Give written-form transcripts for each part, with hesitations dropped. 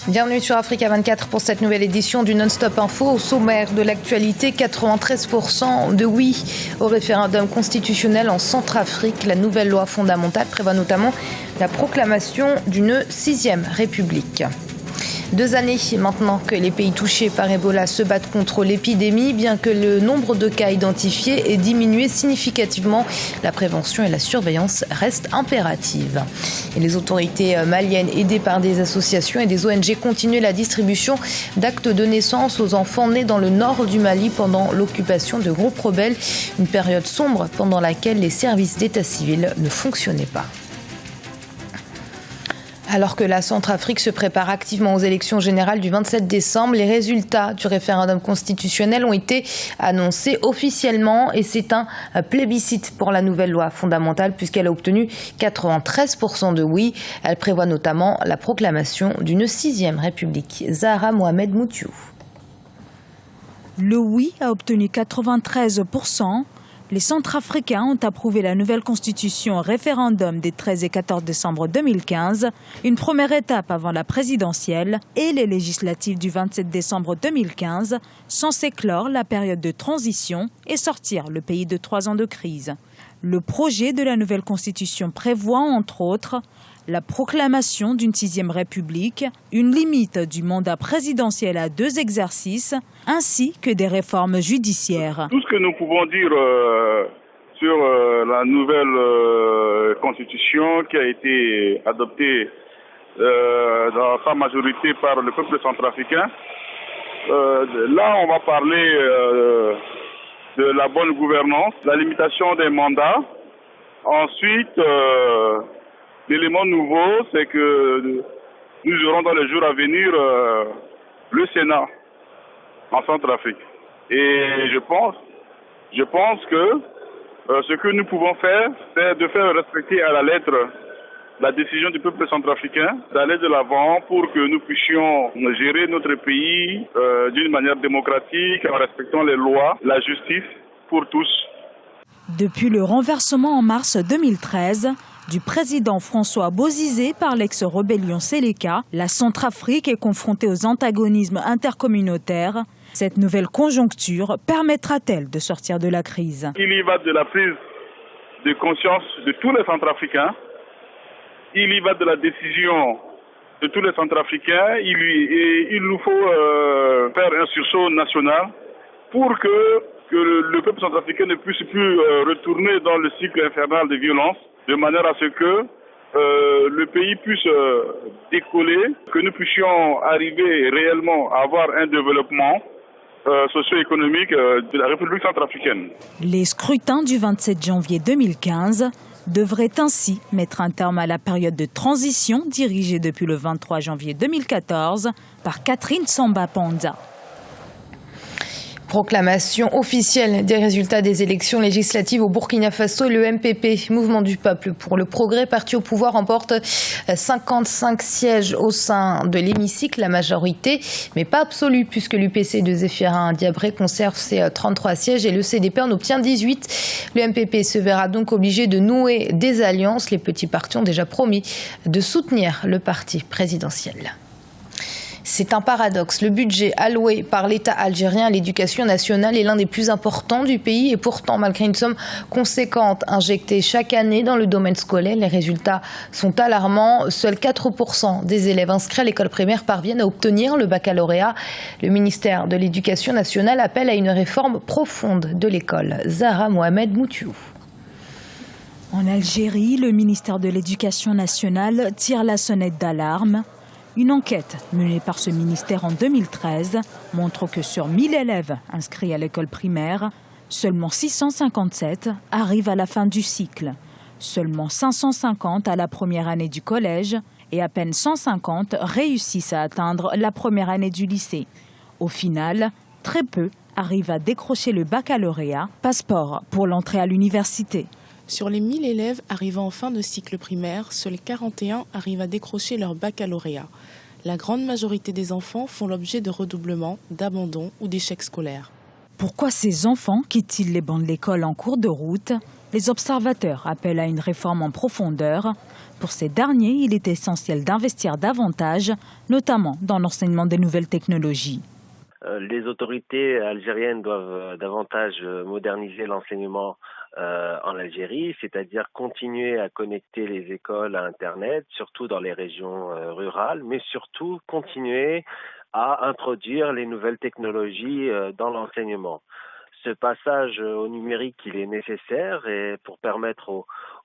Bienvenue sur Africa 24 pour cette nouvelle édition du Non-Stop Info. Au sommaire de l'actualité, 93% de oui au référendum constitutionnel en Centrafrique. La nouvelle loi fondamentale prévoit notamment la proclamation d'une 6e république. 2 années maintenant que les pays touchés par Ebola se battent contre l'épidémie. Bien que le nombre de cas identifiés ait diminué significativement, la prévention et la surveillance restent impératives. Et les autorités maliennes, aidées par des associations et des ONG, continuent la distribution d'actes de naissance aux enfants nés dans le nord du Mali pendant l'occupation de groupes rebelles. Une période sombre pendant laquelle les services d'état civil ne fonctionnaient pas. Alors que la Centrafrique se prépare activement aux élections générales du 27 décembre, les résultats du référendum constitutionnel ont été annoncés officiellement et c'est un plébiscite pour la nouvelle loi fondamentale puisqu'elle a obtenu 93% de oui. Elle prévoit notamment la proclamation d'une 6e république. Zahra Mohamed Moutiou. Le oui a obtenu 93%. Les Centrafricains ont approuvé la nouvelle constitution au référendum des 13 et 14 décembre 2015, une première étape avant la présidentielle et les législatives du 27 décembre 2015, censées clore la période de transition et sortir le pays de 3 ans de crise. Le projet de la nouvelle constitution prévoit, entre autres, la proclamation d'une 6e république, une limite du mandat présidentiel à 2 exercices, ainsi que des réformes judiciaires. Tout ce que nous pouvons dire sur la nouvelle constitution qui a été adoptée dans sa majorité par le peuple centrafricain, là on va parler de la bonne gouvernance, la limitation des mandats. Ensuite, l'élément nouveau, c'est que nous aurons dans les jours à venir le Sénat en Centrafrique. Et je pense que ce que nous pouvons faire, c'est de faire respecter à la lettre la décision du peuple centrafricain, d'aller de l'avant pour que nous puissions gérer notre pays d'une manière démocratique, en respectant les lois, la justice pour tous. Depuis le renversement en mars 2013, du président François Bozizé par l'ex-rébellion Séléka, la Centrafrique est confrontée aux antagonismes intercommunautaires. Cette nouvelle conjoncture permettra-t-elle de sortir de la crise? Il y va de la prise de conscience de tous les Centrafricains. Il y va de la décision de tous les Centrafricains. Il nous faut faire un sursaut national pour que le peuple centrafricain ne puisse plus retourner dans le cycle infernal de violence, de manière à ce que le pays puisse décoller, que nous puissions arriver réellement à avoir un développement socio-économique de la République centrafricaine. Les scrutins du 27 janvier 2015 devraient ainsi mettre un terme à la période de transition dirigée depuis le 23 janvier 2014 par Catherine Samba-Panza. Proclamation officielle des résultats des élections législatives au Burkina Faso. Le MPP, Mouvement du Peuple pour le Progrès, parti au pouvoir, remporte 55 sièges au sein de l'hémicycle, la majorité, mais pas absolue, puisque l'UPC de Zéphirin Diabré conserve ses 33 sièges et le CDP en obtient 18. Le MPP se verra donc obligé de nouer des alliances. Les petits partis ont déjà promis de soutenir le parti présidentiel. C'est un paradoxe. Le budget alloué par l'État algérien à l'éducation nationale est l'un des plus importants du pays et pourtant, malgré une somme conséquente injectée chaque année dans le domaine scolaire, les résultats sont alarmants. Seuls 4% des élèves inscrits à l'école primaire parviennent à obtenir le baccalauréat. Le ministère de l'Éducation nationale appelle à une réforme profonde de l'école. Zahra Mohamed Moutiou. En Algérie, le ministère de l'Éducation nationale tire la sonnette d'alarme. Une enquête menée par ce ministère en 2013 montre que sur 1000 élèves inscrits à l'école primaire, seulement 657 arrivent à la fin du cycle, seulement 550 à la première année du collège et à peine 150 réussissent à atteindre la première année du lycée. Au final, très peu arrivent à décrocher le baccalauréat, passeport pour l'entrée à l'université. Sur les 1000 élèves arrivant en fin de cycle primaire, seuls 41 arrivent à décrocher leur baccalauréat. La grande majorité des enfants font l'objet de redoublements, d'abandons ou d'échecs scolaires. Pourquoi ces enfants quittent-ils les bancs de l'école en cours de route? Les observateurs appellent à une réforme en profondeur. Pour ces derniers, il est essentiel d'investir davantage, notamment dans l'enseignement des nouvelles technologies. Les autorités algériennes doivent davantage moderniser l'enseignement en Algérie, c'est-à-dire continuer à connecter les écoles à Internet, surtout dans les régions rurales, mais surtout continuer à introduire les nouvelles technologies dans l'enseignement. Ce passage au numérique, il est nécessaire et pour permettre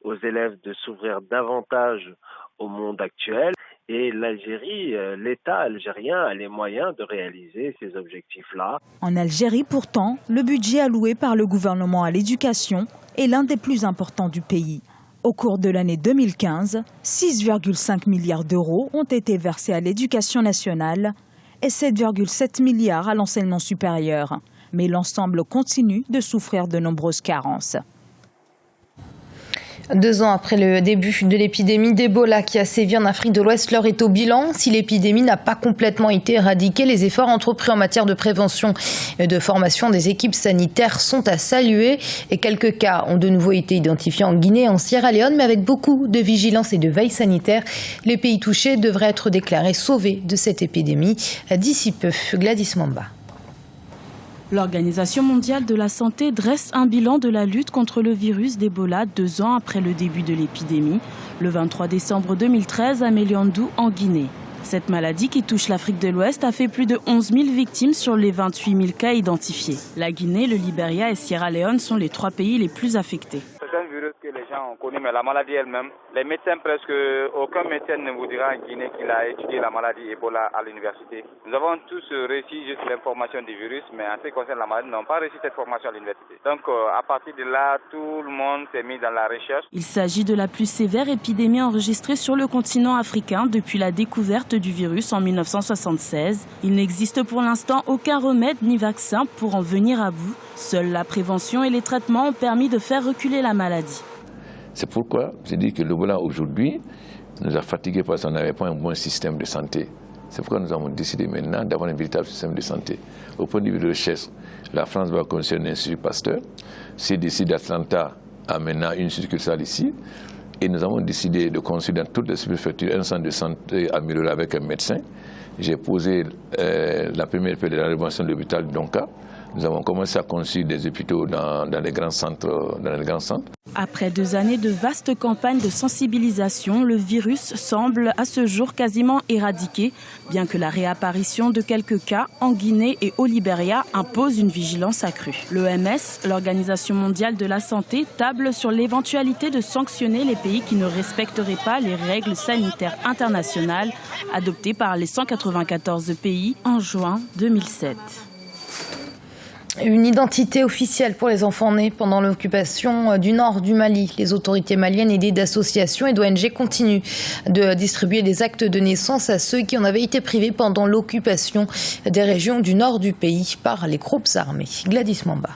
aux élèves de s'ouvrir davantage au monde actuel. Et l'Algérie, l'État algérien a les moyens de réaliser ces objectifs-là. En Algérie, pourtant, le budget alloué par le gouvernement à l'éducation est l'un des plus importants du pays. Au cours de l'année 2015, 6,5 milliards d'euros ont été versés à l'éducation nationale et 7,7 milliards à l'enseignement supérieur. Mais l'ensemble continue de souffrir de nombreuses carences. 2 ans après le début de l'épidémie d'Ebola qui a sévi en Afrique de l'Ouest, l'heure est au bilan. Si l'épidémie n'a pas complètement été éradiquée, les efforts entrepris en matière de prévention et de formation des équipes sanitaires sont à saluer. Et quelques cas ont de nouveau été identifiés en Guinée et en Sierra Leone, mais avec beaucoup de vigilance et de veille sanitaire. Les pays touchés devraient être déclarés sauvés de cette épidémie d'ici peu. Gladys Mamba. L'Organisation mondiale de la santé dresse un bilan de la lutte contre le virus d'Ebola 2 ans après le début de l'épidémie, le 23 décembre 2013 à Méliandou en Guinée. Cette maladie qui touche l'Afrique de l'Ouest a fait plus de 11 000 victimes sur les 28 000 cas identifiés. La Guinée, le Libéria et Sierra Leone sont les 3 pays les plus affectés. C'est un virus que les gens ont connu, mais la maladie elle-même, les médecins, presque aucun médecin ne vous dira en Guinée qu'il a étudié la maladie Ebola à l'université. Nous avons tous réussi juste l'information du virus, mais en ce qui concerne la maladie, nous n'avons pas réussi cette formation à l'université. Donc à partir de là, tout le monde s'est mis dans la recherche. Il s'agit de la plus sévère épidémie enregistrée sur le continent africain depuis la découverte du virus en 1976. Il n'existe pour l'instant aucun remède ni vaccin pour en venir à bout. Seule la prévention et les traitements ont permis de faire reculer la maladie. C'est pourquoi je dis que l'Ebola aujourd'hui nous a fatigués parce qu'on n'avait pas un bon système de santé. C'est pourquoi nous avons décidé maintenant d'avoir un véritable système de santé. Au point de vue de recherche, la France va construire un institut Pasteur. CDC d'Atlanta a maintenant une succursale ici. Et nous avons décidé de construire dans toutes les sous-préfectures un centre de santé amélioré avec un médecin. J'ai posé la première pierre de la rénovation de l'hôpital de Donka. Nous avons commencé à construire des hôpitaux dans les grands centres. Après 2 années de vastes campagnes de sensibilisation, le virus semble à ce jour quasiment éradiqué, bien que la réapparition de quelques cas en Guinée et au Libéria impose une vigilance accrue. L'OMS, l'Organisation mondiale de la santé, table sur l'éventualité de sanctionner les pays qui ne respecteraient pas les règles sanitaires internationales adoptées par les 194 pays en juin 2007. Une identité officielle pour les enfants nés pendant l'occupation du nord du Mali. Les autorités maliennes aidées d'associations et d'ONG continuent de distribuer des actes de naissance à ceux qui en avaient été privés pendant l'occupation des régions du nord du pays par les groupes armés. Gladys Mamba.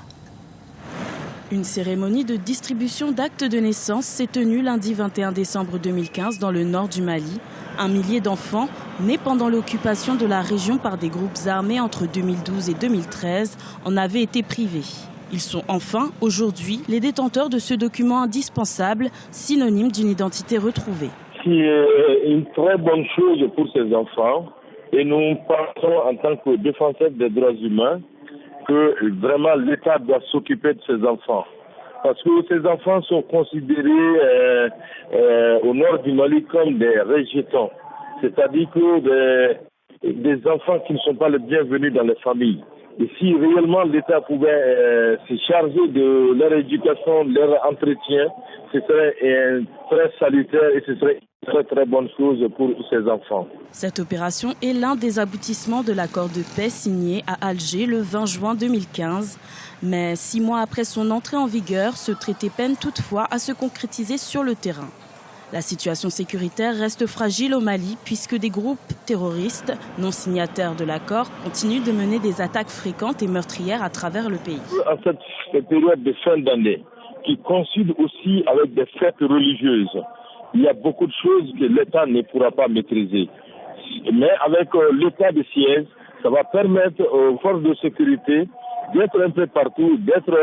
Une cérémonie de distribution d'actes de naissance s'est tenue lundi 21 décembre 2015 dans le nord du Mali. 1 millier d'enfants nés pendant l'occupation de la région par des groupes armés entre 2012 et 2013 en avaient été privés. Ils sont enfin, aujourd'hui, les détenteurs de ce document indispensable, synonyme d'une identité retrouvée. C'est une très bonne chose pour ces enfants et nous pensons en tant que défenseurs des droits humains que vraiment l'État doit s'occuper de ces enfants. Parce que ces enfants sont considérés au nord du Mali comme des rejetons. C'est-à-dire que des enfants qui ne sont pas les bienvenus dans les familles. Et si réellement l'État pouvait se charger de leur éducation, de leur entretien, ce serait très salutaire et ce serait une très très bonne chose pour ces enfants. Cette opération est l'un des aboutissements de l'accord de paix signé à Alger le 20 juin 2015. Mais 6 mois après son entrée en vigueur, ce traité peine toutefois à se concrétiser sur le terrain. La situation sécuritaire reste fragile au Mali puisque des groupes terroristes non signataires de l'accord continuent de mener des attaques fréquentes et meurtrières à travers le pays. En cette période de fin d'année, qui coïncide aussi avec des fêtes religieuses, il y a beaucoup de choses que l'État ne pourra pas maîtriser. Mais avec l'état de siège, ça va permettre aux forces de sécurité d'être un peu partout, d'être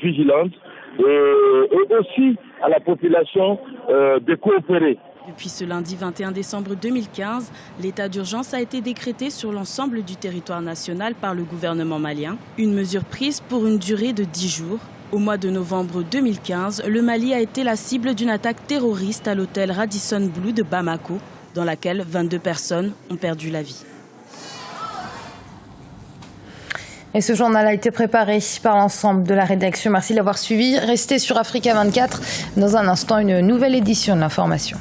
vigilantes et aussi à la population de coopérer. Depuis ce lundi 21 décembre 2015, l'état d'urgence a été décrété sur l'ensemble du territoire national par le gouvernement malien. Une mesure prise pour une durée de 10 jours. Au mois de novembre 2015, le Mali a été la cible d'une attaque terroriste à l'hôtel Radisson Blu de Bamako, dans laquelle 22 personnes ont perdu la vie. Et ce journal a été préparé par l'ensemble de la rédaction. Merci de l'avoir suivi. Restez sur Africa 24. Dans un instant, une nouvelle édition de l'information.